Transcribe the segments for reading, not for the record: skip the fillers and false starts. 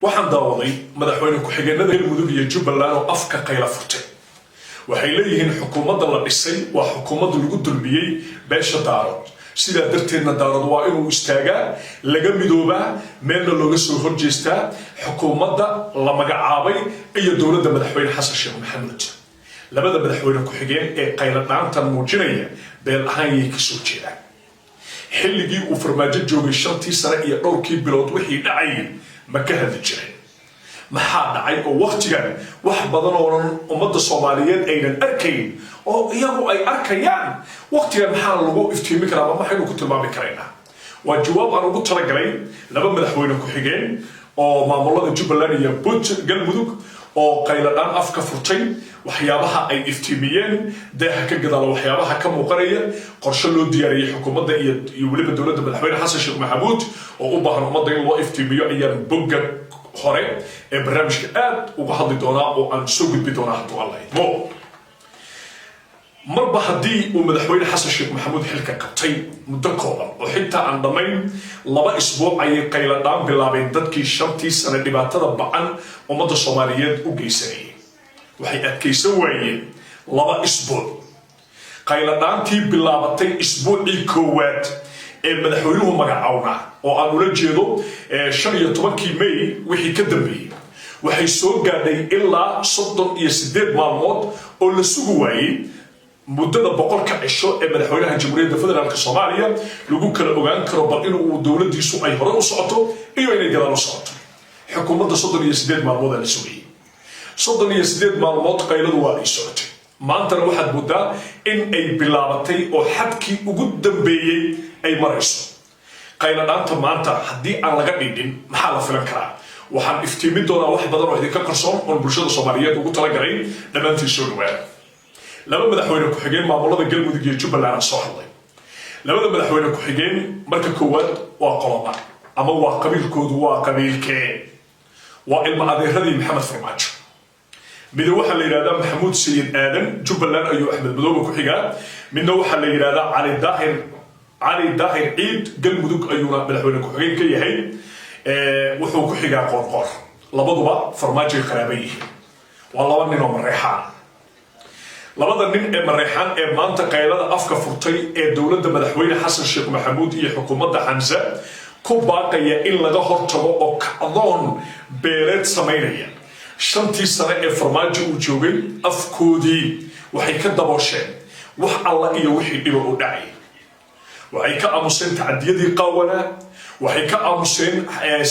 waxaan daawaday madaxweyne ku-xigeenada galmudug iyo jubbaland oo afka qayla furtay waxay leeyihiin xukuumadda la dhisay waa xukuumadda lagu dulmiyey beesha daarood sidaa darteedna daarood waa inuu istaagaa laga midoobaa meelna looga soo horjeestaa xukuumadda la magacaabay iyo dowladda madaxweyne xasan sheekh maxamuud labada madaxweyne ku-xigeen ee qayla dhaantan muujinaya beel ahaan yay ka soo jeedaan xilligii uu farmaajo joogay 5 sano iyo dhowrkii bilood wixii dhacay ma ka hadli jiray maxaa dhacay oo waqtigan wax badan oo ummadda Soomaaliyeed aynan arkayn oo iyagu ay arkayaan waqtigan maxaa lagu iftiimi karaa ama maxaynu ku tilmaami karaynaa waa jawaab aan ugu talagalay laba madaxweyne ku xigeen oo maamulada Jubbaland iyo Galmudug oo qayla dhaan afka furtay waxyaabaha ay iftiimiyeen daaha ka gadaal waxyaabaha ka muuqanaya qorshe loo diyaariyay xukuumadda iyo waliba dowladda madaxweyne xasan sheekh maxamuud oo u baahan ummadda in loo iftiimiyo ayaan bogga hore ee barnaamijka aad uga hadli doonaa oo aan soo gudbi doonaa hadduu alla idmo marba haddii uu madaxweyne xasan sheekh maxamuud xilka qabtay muddo kooban oo xitaa aan dhammayn 2 isbuuc ayay qayla dhaan bilaabeen dadkii 5 sano dhibaatada ba'an ummadda Soomaaliyeed u geysanayay waxay adkaysan waayeen 2 isbuuc qayla dhaantii bilaabatay isbuucii koowaad ee madaxweynuhu magacaawna oo aan ula jeedo 15 May wixii ka dambeeyay waxay soo gaadhay ilaa 38 maalmood oo la sugu waayay muddada 100 cisho ee madaxweynaha Jamhuuriyadda Federaalka Soomaaliya lagu kala ogaan karo bal inuu dowladdiisu ay hore u socoto iyo inay gadaal u socoto xukuumadda 38 maalmood la sugayay 38 maalmood qayladu waa ay socotay maantana waxaad moodaa in ay bilaabatay oo xadkii ugu dambeeyay ay marayso qayla dhaanta maanta haddii aan laga dhigin maxaa la filan karaa waxaan iftiimin doonaa wax badan oo idinka qarsoon oo bulshada Soomaaliyeed ugu talagalay dhammaantiin soo dhawaada laba madaxweyne ku xigeen maamulada Galmudug iyo Jubbaland soo hadlay labada madaxweyne ku xigeen marka koowaad waa qoloba ama waa qabiilkoodu waa qabiilkee waa ilma adeeradii Maxamed Farmaajo mid waxa la yiraahdaa Maxamuud Sayid Aadan Jubbaland ayuu Axmed Madoobe ku xigaa midna waxa la yiraahdaa Ali Daahir Ciid Galmudug ayuu madaxweyne ku xigeen ka yahay wuxuu ku xigaa qoorqoor labaduba Farmaajo qaraabay waa laba nin oo mareexaan labada nin ee mareexaan ee maanta qaylada afka furtay ee dowladda madaxweyne xasan sheekh maxamuud iyo xukuumadda Xamza ku baaqaya in laga hortago oo kacdoon beeleed sameynaya 5 sano ee Farmaajo uu joogay afkoodii waxay ka daboosheen wax alla iyo wixii dhibo u dhacay waxay ka aamuseen tacadiyadii qaawana waxay ka aamuseen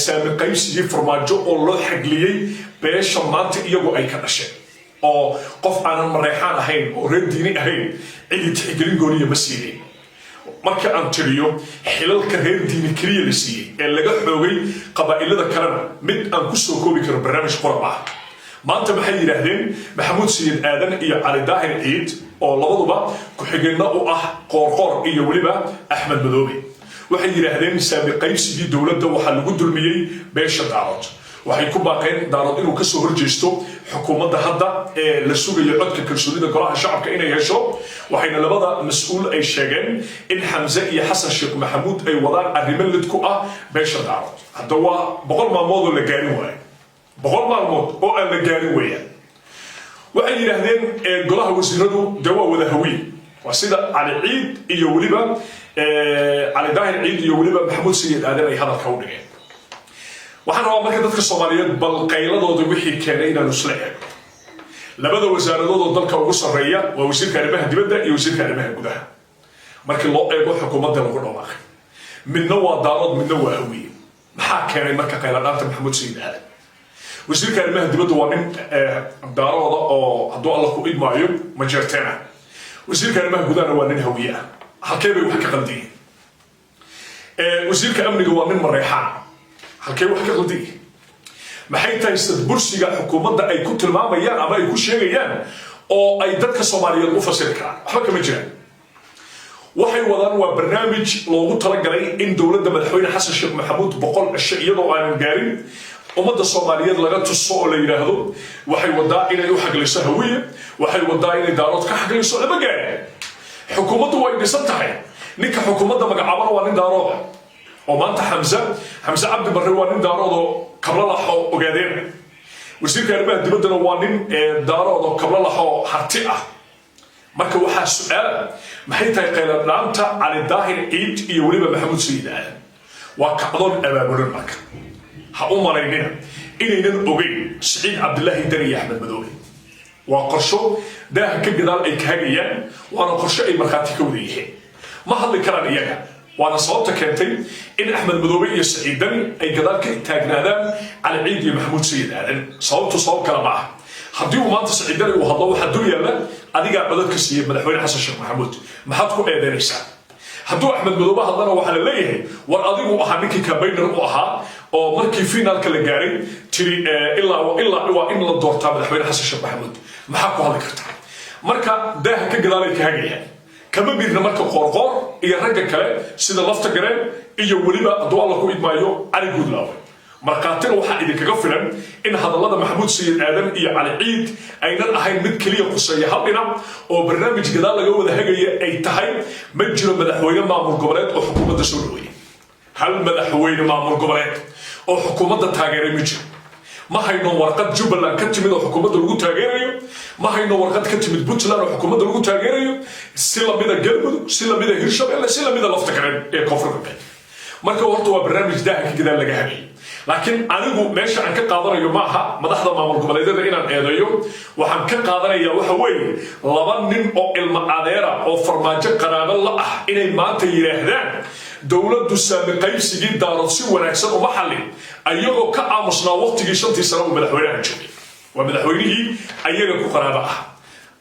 saami qaybsigii Farmaajo oo loo xagliyay beesha maanta iyagu ay ka dhasheen oo qof aanan mareexaan ahayn oo reer diini ahayn cid tixgelin gooniya ma siiyay marka aan tiriyo xilalka reer diini kaliya la siiyay ee laga xoogay qabaa'ilada kalena mid aan ku soo koobi karo barnaamij qorba maanta maxay yiraahdeen Maxamuud Sayid Aadan iyo Ali Daahir Ciid oo labaduba ku xigeenna u ah qoorqoor iyo waliba Axmed Madoobe waxay yiraahdeen saami qaybsigii dowladda waxa lagu dulmiyay beesha daarood waxay ku baaqeen daarood inuu ka soo horjeesto xukuumadda hadda ee la sugayo codka kalsoonida golaha shacabka inay hesho waxayna labada mas'uul ay sheegeen in Xamza iyo Xasan Sheekh Maxamuud ay wadaan arrimo lid ku ah beesha daarood hadda waa 100 maalmood oo la gaarin waayo 100 maalmood oo aan la gaarin weeyaan waxay yiraahdeen golaha wasiiradu dawaa wada hawiye waa sida Ali Ciid iyo waliba Ali Daahir Ciid iyo waliba Maxamuud Sayid Aadan ay hadalka u dhigeen waxaan rabaa marka dadka Soomaaliyeed bal qayladooda wixii keenay inaan isla eego labada wasaaradood oo dalka ugu sareeya waa wasiirka arrimaha dibadda iyo wasiirka arrimaha gudaha markii loo eego xukuumadda lagu dhawaaqay midna waa daarood midna waa hawiye maxaa keenay marka qayla dhaanta Maxamuud Sayid Aadan wasiirka arrimaha dibadda waa nin daarooda oo hadduu alla ku idmaayo ma jirteena wasiirka arrimaha gudaha waa nin hawiye ah halkee bay wax ka qaldiyeen wasiirka amniga waa nin mareexaan halkee wax ka qaldi maxay tahay bursiga xukuumadda ay ku tilmaamayaan ama ay ku sheegayaan oo ay dadka Soomaaliyeed u fasiri karaan waxba kama jiraan waxay wadaan waa barnaamij loogu talagalay in dowladda madaxweyne xasan sheekh maxamuud 100 cisho iyadoo aan gaarin ummadda Soomaaliyeed laga tuso oo la yiraahdo waxay wadaa inay u xagliso hawiye waxay wadaa inay daarood ka xagliso laba gaarin xukuumaddu way dhisan tahay ninka xukuumadda magacaabana waa nin daarood oo maanta Xamza Cabdi Barre waa nin daarood kabla laxo ogaadeen wasiirka arrimaha dibaddana waa nin daaroodo kabla laxo harti ah marka waxaa su'aal maxay tahay qayladhaanta cali daahir ciid iyo weliba maxamuud sayid aadan waa kacdoon abaabulan marka ha u malaynina inaynan ogeyn siciid cabdilaahi dani iyo axmed madoobe waa qorsho daaha ka gadaal ay kahagayaan waana qorsho ay markhaati ka wada yihiin ma hadli karaan iyaga waana sababta keentay in axmed madoobe iyo siciid dani ay gadaal ka taagnaadaan cali ciid iyo maxamuud sayid aadan sababtu sabab kale ma ah haddii uu maanta siciid dani uu hadlo waxaa dul yaalla adigaa codad ka siiyey madaxweyne xasan sheekh maxamuud maxaad ku eedeynaysaa hadduu axmed madoobe hadlana waxaa la leeyahay war adigu ahaa ninkii kambayner u ahaa oo markii finaalka la gaaray tiri ilaa waa in la doortaa madaxweyne xasan sheekh maxamuud maxaa ku hadli kartaa marka daaha ka gadaalay ka hagayaan kama mirna marka qoorqoor iyo ragga kale sida lafta gareen iyo weliba hadduu alla ku idmaayo cali guudlaawe markhaatina waxaa idinkaga filan in hadallada maxamuud sayid aadan iyo cali ciid aynan ahayn mid keliya quseeya hal dhinac oo barnaamij gadaal laga wada hagaya ay tahay ma jiro madaxweyne maamul goboleed oo xukuumadda soo dhaweeyay hal madaxweyne maamul goboleed oo xukuumadda taageeray ma jiro ma hayno warqad jubbaland ka timid oo xukuumadda lagu taageerayo ma hayno warqad ka timid puntland oo xukuumadda lagu taageerayo si lamida galmudug si lamida hirshabelle si lamida lafta gareen ee koonfur galbeed marka horta waa barnaamij daaha ka gadaal laga hagay laakiin anigu meesha aan ka qaadanayo maaha madaxda maamul goboleedyada inaan eedeeyo waxaan ka qaadanayaa waxa weeye laba nin oo ilmo adeera oo farmaajo qaraabo la ah inay maanta yidhaahdaan dowladdu saami qaybsigii daarood si wanaagsan uma xallin ayagoo ka aamusnaa waqtigii 5 sano uu madaxweynaha joogay waa madaxweynihii ayaga ku qaraabo ah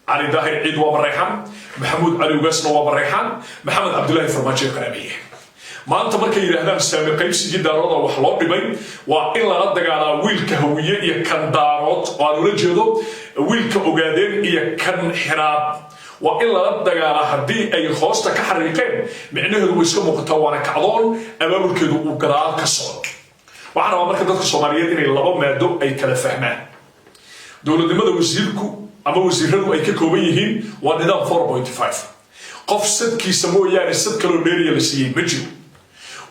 cali daahir ciid waa bareexan maxamuud cali ugaasna waa bareexan maxamed cabdulaahi farmaajo qaraabiye maanta markay yidhaahdaan saami qaybsigii daarooda wax loo dhibay waa in lala dagaalaa wiilka hawiye iyo kan daarood oo aan ula jeedo wiilka ogaadeen iyo kan xiraab waa in lala dagaalaa haddii ay hoosta ka xariiqeen micnaheedu way iska muuqataa waana kacdoon abaabulkeedu uu gadaal ka socdo waxaan rabaa marka dadka soomaaliyeed inay laba maado ay kala fahmaan dowladnimada wasiirku ama wasiiradu ay ka kooban yihiin waa nidaam 4.5 qof sadkiisa mooyaane sad kaloo dheeriya la siiyey ma jiro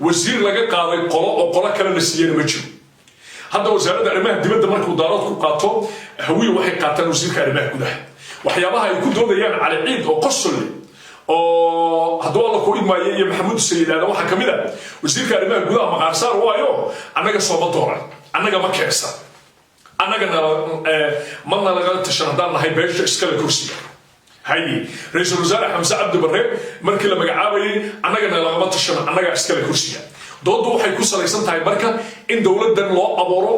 wasiir laga qaaday qolo oo qolo kale la siiyeyna ma jiro hadda wasaaradda arrimaha dibadda markuu daarood ku qaato hawiye waxay qaataan wasiirka arrimaha gudaha waxyaabaha ay ku doodayaan cali ciid oo qosolle oo hadduu alla ku idmaayo iyo maxamuud sayid aadan waxaa ka mid ah wasiirka arrimaha gudaha maqaarsaar waayo annaga sooma dooran annaga ma keensan annagana mana laga tashan haddaan nahay beesha iskale kursiga haye ra-iisul wasaare xamse cabdi barre markii la magacaabayay annagana lagama tashano annaga iskale kursiga dooddu waxay ku salaysan tahay marka in dowladdan loo abuuro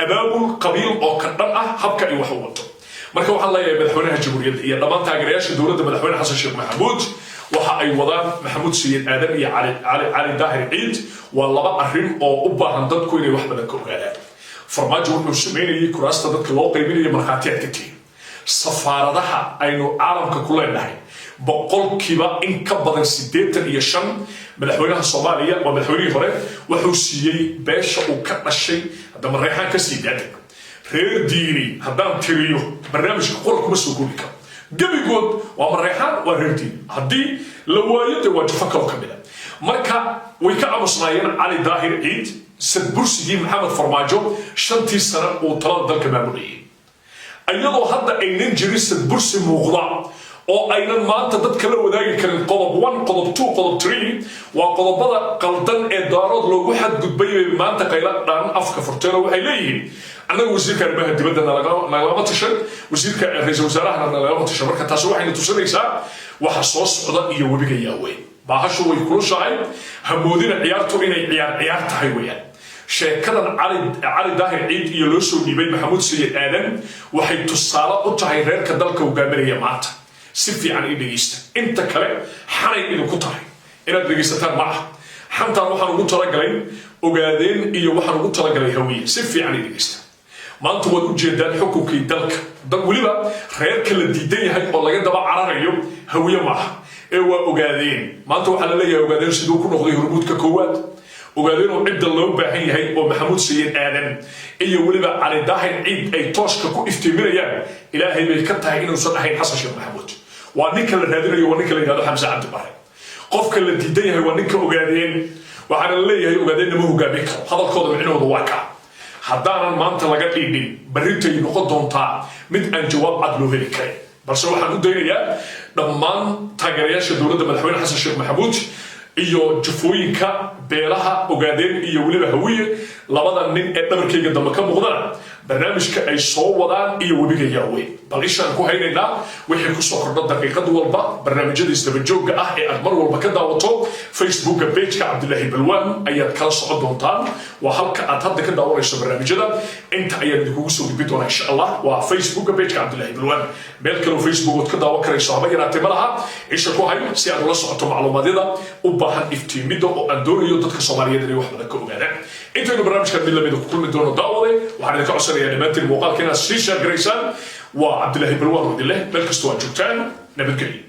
abaabul qabiil oo ka dhan ah habka ay wax u wato marka waxaan leeyahay madaxweynaha jamhuuriyadda iyo dhammaan taageerayaasha dowladda madaxweyne xasan sheekh maxamuud waxa ay wadaan maxamuud sayid aadan iyo cali daahir ciid waa laba arrin oo u baahan dadku inay wax badan ka ogaadaan farmaajo wuxuu sameynayay kuraasta dadka loo qaybinayo markhaatiyaad ka tihin safaaradaha aynu caalamka ku leenahay boqolkiiba in ka badan 85 madaxweynaha Soomaaliya waa madaxweynihii hore wuxuu siiyay beesha uu ka dhashay hadama reexan ka sii daaday reer diini haddaan tiriyo barnaamijka qolka ma soo koobi karo gabigood waa mareexan waa reer diini haddii la waayo de waa jafo kalo ka mid ah marka way ka aamusnaayeen cali daahir ciid sadbursigii maxamed farmaajo 5 sano uu talada dalka maamulayay ayadoo hadda aynan jirin sadbursi muuqda oo aynan maanta dadka la wadaagi karin qodob 1 qodob 2 qodob 3 waa qodobada qaldan ee daarood loogu xadgudbay maanta qayla dhan afka furteeno waxay leeyihiin annaga wasiirka arrimaha dibadda nagama tashan wasiirka ra'iisul wasaaraha nagama tashan marka taas waxayna tusinaysaa waxa soo socda iyo webiga yaaweyn baahashu way kulushahay hamoodina ciyaartu inay ciyaar tahay weeyaan sheekadan cali daahir ciid iyo loo soo dhiibay maxamuud sayid aadan waxay tusaale u tahay reerka dalka hogaaminaya maanta si fiican i dhegeysta inta kale xanay idinku tahay inaad dhegeysataan ma aha xantaan waxaan ugu talagalay ogaadeen iyo waxaan ugu talagalay hawiye si fiican i dhegeysta maanta waad u jeedaan xukunkii dalka weliba reerka la diidan yahay oo laga daba cararayo hawiye ma aha ee waa ogaadeen maanta waxaa la leeyahay ogaadeen siduu ku noqday hormuudka koowaad ogaadeen oo cidda loo baahan yahay oo maxamuud sayid aadan iyo weliba cali daahir ciid ay tooshka ku iftiiminayaan ilaahay bay ka tahay inuusan ahayn xasan sheekh maxamuud waa ninka la raadinayo waa ninka la yidhahdo xamse cabdi bare qofka la diidan yahay waa ninka ogaadeen waxaana la leeyahay ogaadeen nama hogaamin karo hadalkooda micnahooda waa kaa haddaanan maanta laga dhiibin berritay noqon doontaa mid aan jawaab cad loo heli karin balse waxaan u daynayaa dhammaan taageerayaasha dowladda madaxweyne xasan sheekh maxamuud iyo jafooyinka beelaha ogaadeen iyo weliba hawiye labada nin ee dhabarkayga dambe ka muuqdana barnaamijka ay soo wadaan iyo webiga yaaweyn bal ishaan ku haynaynaa wixii kusoo kordha daqiiqad walba barnaamijyada isdabajooga ah ee aad mar walba ka daawato facebooka pageka cabdilaahi balwaan ayaad kala socon doontaan waa halka aad hadda ka daawanayso barnaamijyada inta ayaan idinkugu soo gudbin doonaa insha allah waa facebooka pageka cabdilaahi balwaan meel kaleo facebook ood ka daawan karayso haba yaraatee ma laha isha ku hay si aad ula socoto macluumaadyada u baahan iftiimidda oo aan doonayo dadka soomaaliyeed inay wax badan ka ogaadaan intaynu barnaamijkan mid lamida ku kulmi doono daawaday waxaan idinka codsanayaa dhammaantiin muuqaalka inaad sii sheer garaysaan waa cabdilaahi balwaan wadile meel kastoo aad joogtaan nabadgelyo